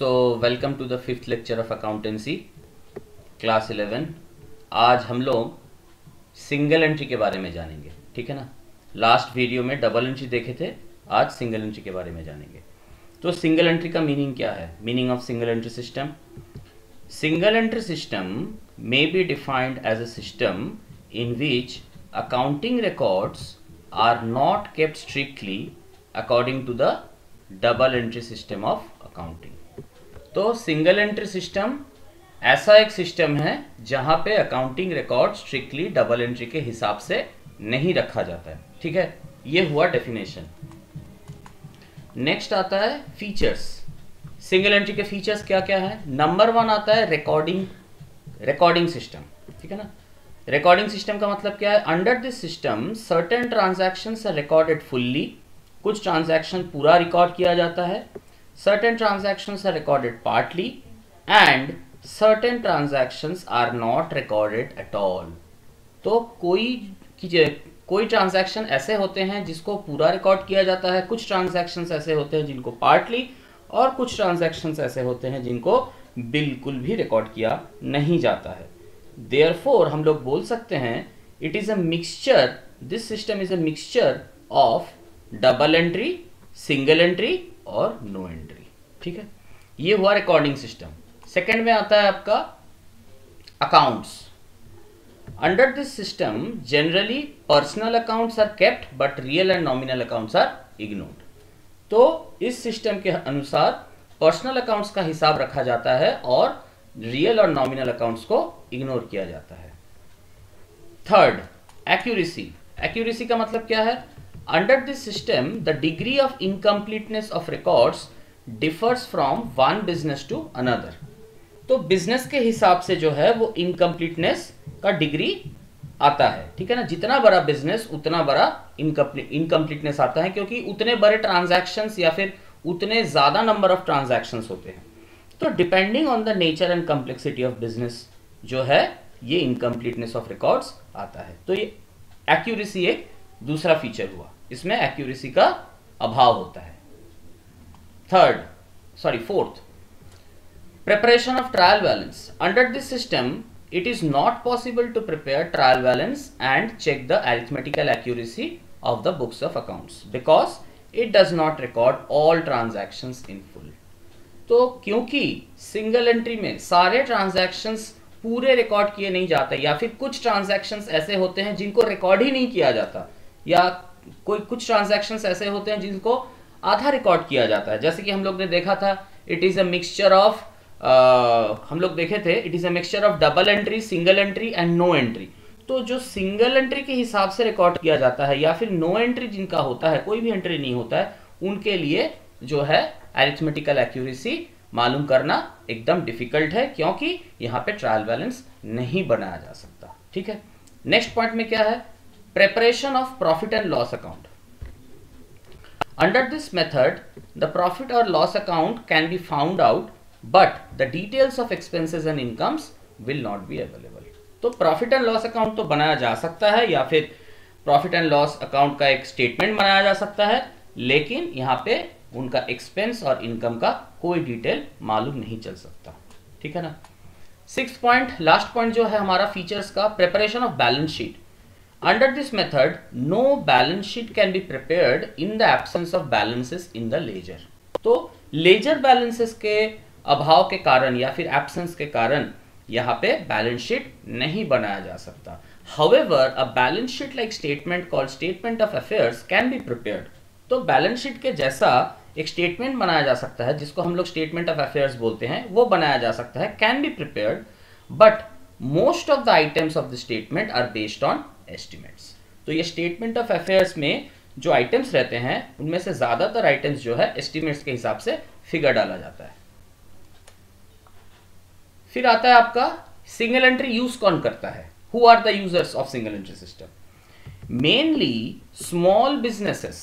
Welcome to the fifth lecture of accountancy class 11। आज हम लोग सिंगल एंट्री के बारे में जानेंगे, ठीक है ना। लास्ट वीडियो में डबल एंट्री देखे थे, आज सिंगल एंट्री के बारे में जानेंगे। तो सिंगल एंट्री का मीनिंग क्या है? Meaning of single entry system. Single entry system may be defined as a system in which accounting records are not kept strictly according to the double entry system of accounting। तो single entry system ऐसा एक system है जहां पे accounting record strictly double entry के हिसाब से नहीं रखा जाता है, ठीक है। ये हुआ डेफिनेशन। नेक्स्ट आता है फीचर्स। सिंगल एंट्री के फीचर्स क्या क्या है? नंबर 1 आता है रिकॉर्डिंग सिस्टम, ठीक है ना। रिकॉर्डिंग सिस्टम का मतलब क्या है? Under this system certain transactions are recorded fully. कुछ ट्रांजैक्शन पूरा रिकॉर्ड किया जाता है। Certain transactions are recorded partly and certain transactions are not recorded at all. तो कोई ट्रांजैक्शन ऐसे होते हैं जिसको पूरा रिकॉर्ड किया जाता है, कुछ ट्रांजैक्शंस ऐसे होते हैं जिनको पार्टली, और कुछ ट्रांजैक्शंस ऐसे होते हैं जिनको बिल्कुल भी रिकॉर्ड किया नहीं जाता है। देयरफॉर हम लोग बोल सकते हैं it is a mixture, this system is a mixture of double entry, single entry और नो एंट्री, ठीक है। ये हुआ रिकॉर्डिंग सिस्टम। सेकंड में आता है आपका accounts. Under this system generally personal accounts are kept but real and nominal accounts are ignored. तो इस सिस्टम के अनुसार पर्सनल अकाउंट्स का हिसाब रखा जाता है और रियल और नॉमिनल अकाउंट्स को इग्नोर किया जाता है। Third, accuracy. एक्यूरेसी का मतलब क्या है? Under this system the degree of incompleteness of records differs from one business to another. तो बिजनेस के हिसाब से जो है वो इनकम्प्लीटनेस का डिग्री आता है, ठीक है ना। जितना बड़ा बिजनेस उतना बड़ा इनकम्प्लीटनेस आता है, क्योंकि उतने बड़े ट्रांजैक्शंस या फिर उतने ज्यादा नंबर ऑफ ट्रांजैक्शंस होते हैं। तो depending on the nature and complexity of business जो है ये इनकम्प्लीटनेस ऑफ रिकॉर्ड्स आता है। तो ये एक्यूरेसी एक दूसरा फीचर हुआ, इसमें एक्यूरेसी का अभाव होता है। Fourth, preparation of trial balance. Under this system it is not possible to prepare trial balance and check the arithmetical accuracy of the books of accounts because it does not record all transactions in full। तो क्योंकि single entry में सारे transactions पूरे record किए नहीं जाते, या फिर कुछ ट्रांजैक्शंस ऐसे होते हैं जिनको रिकॉर्ड ही नहीं किया जाता, या कुछ ट्रांजैक्शंस ऐसे होते हैं जिनको आधा रिकॉर्ड किया जाता है। जैसे कि हम लोग ने देखा था it is a mixture of हम लोग देखे थे it is a mixture of double entry, single entry and no entry. तो जो सिंगल एंट्री के हिसाब से रिकॉर्ड किया जाता है या फिर नो एंट्री जिनका होता है, कोई भी एंट्री नहीं होता है, उनके लिए जो है अरिथमेटिकल एक्यूरेसी मालूम करना एकदम डिफिकल्ट है, क्योंकि यहाँ पे ट्रायल बैलेंस नहीं बनाया जा सकता, ठीक है। नेक्स्ट पॉइंट में क्या है? Preparation of profit and loss account. Under this method the profit और loss account can be found out but the details of expenses and incomes will not be available। तो प्रॉफिट एंड लॉस अकाउंट तो बनाया जा सकता है, या फिर profit and loss account का एक स्टेटमेंट बनाया जा सकता है, लेकिन यहाँ पे उनका एक्सपेंस और इनकम का कोई डिटेल मालूम नहीं चल सकता, ठीक है ना। 6th पॉइंट, लास्ट पॉइंट जो है हमारा फीचर्स का, preparation of balance sheet. Under this method no balance sheet can be prepared in the absence of balances in the ledger. तो लेजर बैलेंसेस के अभाव के कारण या फिर एब्सेंस के कारण यहाँ पे बैलेंस शीट नहीं बनाया जा सकता। However, a balance sheet like statement called statement of affairs can be prepared। तो बैलेंस शीट के जैसा एक स्टेटमेंट बनाया जा सकता है, जिसको हम लोग स्टेटमेंट ऑफ अफेयर्स बोलते हैं, वो बनाया जा सकता है, can be prepared, but most of the items of the statement are based on estimates. तो ये स्टेटमेंट ऑफ अफेयर्स में जो आइटम्स रहते हैं उनमें से ज्यादातर आइटम्स जो है एस्टिमेट्स के हिसाब से फिगर डाला जाता है। फिर आता है आपका सिंगल एंट्री यूज कौन करता है? Who are the users of single entry system? Mainly small businesses,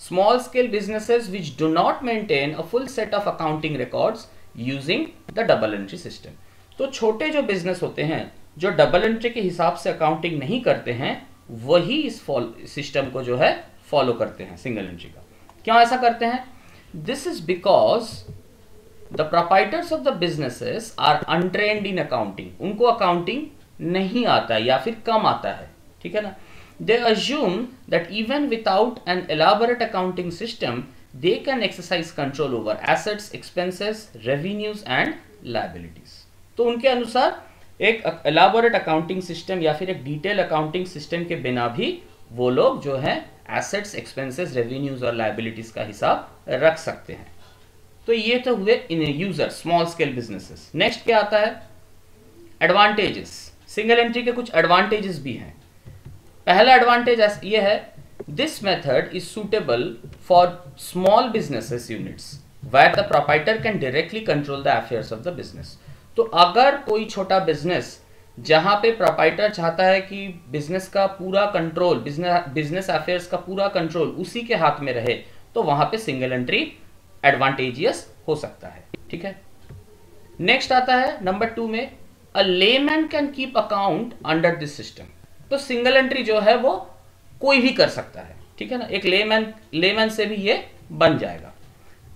small scale businesses which do not maintain a full set of accounting records using the double entry system. तो छोटे जो business होते हैं जो double entry के हिसाब से accounting नहीं करते हैं, वही इस सिस्टम को जो है फॉलो करते हैं सिंगल एंट्री का। क्यों ऐसा करते हैं? This is because the proprietors of the businesses are untrained in accounting, उनको अकाउंटिंग नहीं आता या फिर कम आता है, ठीक है ना। They assume that even without an elaborate accounting system they can exercise control over assets, expenses, revenues and liabilities. तो उनके अनुसार एक एलाबोरेट अकाउंटिंग सिस्टम या फिर एक डिटेल अकाउंटिंग सिस्टम के बिना भी वो लोग जो है एसेट्स, एक्सपेंसेस, रेवेन्यूज और लायबिलिटीज का हिसाब रख सकते हैं। तो ये तो हुए in user small scale businesses. Next क्या आता है, एडवांटेजेस। सिंगल एंट्री के कुछ एडवांटेजेस भी हैं। पहला एडवांटेज ये है, this method is suitable for small businesses units where the proprietor can directly control the affairs of the business. तो अगर कोई छोटा बिजनेस जहां पे प्रोप्राइटर चाहता है कि बिजनेस का पूरा कंट्रोल, बिजनेस अफेयर्स का पूरा कंट्रोल उसी के हाथ में रहे, तो वहां पे सिंगल एंट्री एडवांटेजियस हो सकता है, ठीक है। नेक्स्ट आता है नंबर 2 में, a layman can keep account under this system. तो सिंगल एंट्री जो है वो कोई भी कर सकता है, ठीक है ना, एक लेमैन से भी ये बन जाएगा।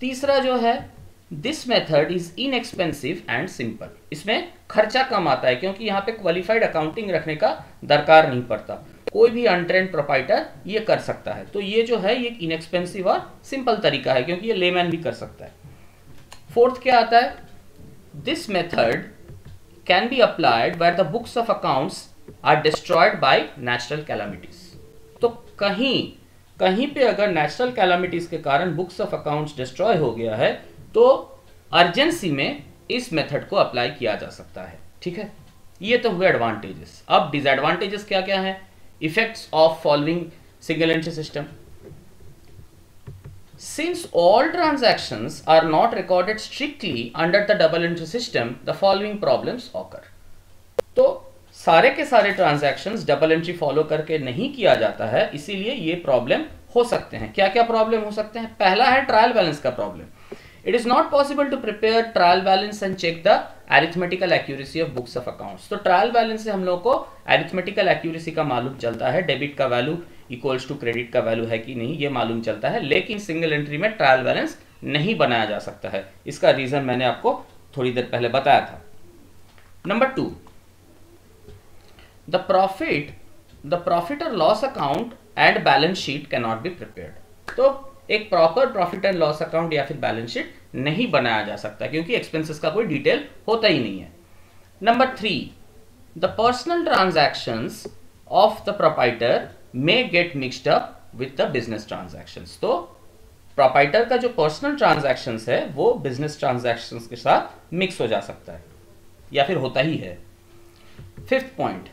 तीसरा जो है, this method is inexpensive and simple. इसमें खर्चा कम आता है क्योंकि यहाँ पे क्वालिफाइड अकाउंटिंग रखने का दरकार नहीं पड़ता, कोई भी अनट्रेन्ड प्रोप्राइटर ये कर सकता है। तो ये जो है ये इनएक्सपेंसिव और सिंपल तरीका है क्योंकि ये लेमैन भी कर सकता है। फोर्थ क्या आता है, this method can be applied where the books of accounts are destroyed by natural calamities. तो कहीं पे अगर नेचुरल कैलामिटीज के कारण बुक्स ऑफ अकाउंट्स डिस्ट्रॉय हो गया है तो अर्जेंसी में इस मेथड को अप्लाई किया जा सकता है, ठीक है। ये तो हुए एडवांटेजेस। अब डिसएडवांटेजेस क्या क्या है, effects of following single entry system. Since all transactions are not recorded strictly under the double entry system, the following problems occur. तो सारे के सारे ट्रांजैक्शंस डबल एंट्री फॉलो करके नहीं किया जाता है, इसीलिए ये प्रॉब्लम हो सकते हैं। क्या क्या प्रॉब्लम हो सकते हैं, पहला है ट्रायल बैलेंस का problem. It is not possible to prepare trial balance and check the arithmetical accuracy of books of accounts. तो ट्रायल बैलेंस से हम लोग को अरिथमेटिकल एक्यूरेसी का मालूम चलता है, डेबिट का वैल्यू इक्वल्स टू क्रेडिट का वैल्यू है कि नहीं ये मालूम चलता है, लेकिन सिंगल एंट्री में ट्रायल बैलेंस नहीं बनाया जा सकता है। इसका रीजन मैंने आपको थोड़ी देर पहले बताया था। नंबर 2, द प्रॉफिट और loss account and balance sheet can not be prepared. तो एक proper profit and loss account या फिर बैलेंस शीट नहीं बनाया जा सकता क्योंकि एक्सपेंसेस का कोई डिटेल होता ही नहीं है। Number 3, the personal transactions of the proprietor may get mixed up with the business transactions। तो प्रोप्राइटर का जो पर्सनल ट्रांजैक्शंस है वो बिजनेस ट्रांजैक्शंस के साथ मिक्स हो जा सकता है या फिर होता ही है। 5th point,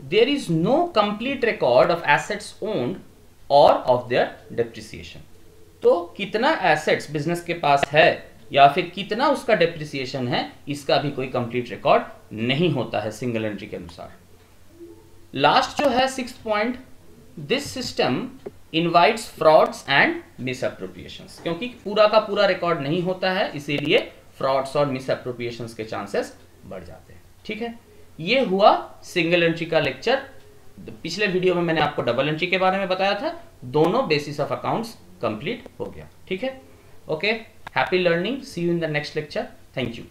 there is no complete record of assets owned और ऑफ देयर डेप्रिसिएशन। तो कितना एसेट्स बिजनेस के पास है या फिर कितना उसका डेप्रिसिएशन है, इसका भी कोई कंप्लीट रिकॉर्ड नहीं होता है सिंगल एंट्री के अनुसार। लास्ट जो है 6th point, this system invites frauds and misappropriations. क्योंकि पूरा का पूरा रिकॉर्ड नहीं होता है इसीलिए फ्रॉड्स और मिसअप्रोप्रिएशंस के चांसेस बढ़ जाते हैं, ठीक है। ये हुआ सिंगल एंट्री का लेक्चर। पिछले वीडियो में मैंने आपको डबल एंट्री के बारे में बताया था, दोनों बेसिस ऑफ अकाउंट्स कंप्लीट हो गया, ठीक है। Okay, happy learning, see you in the next lecture, thank you.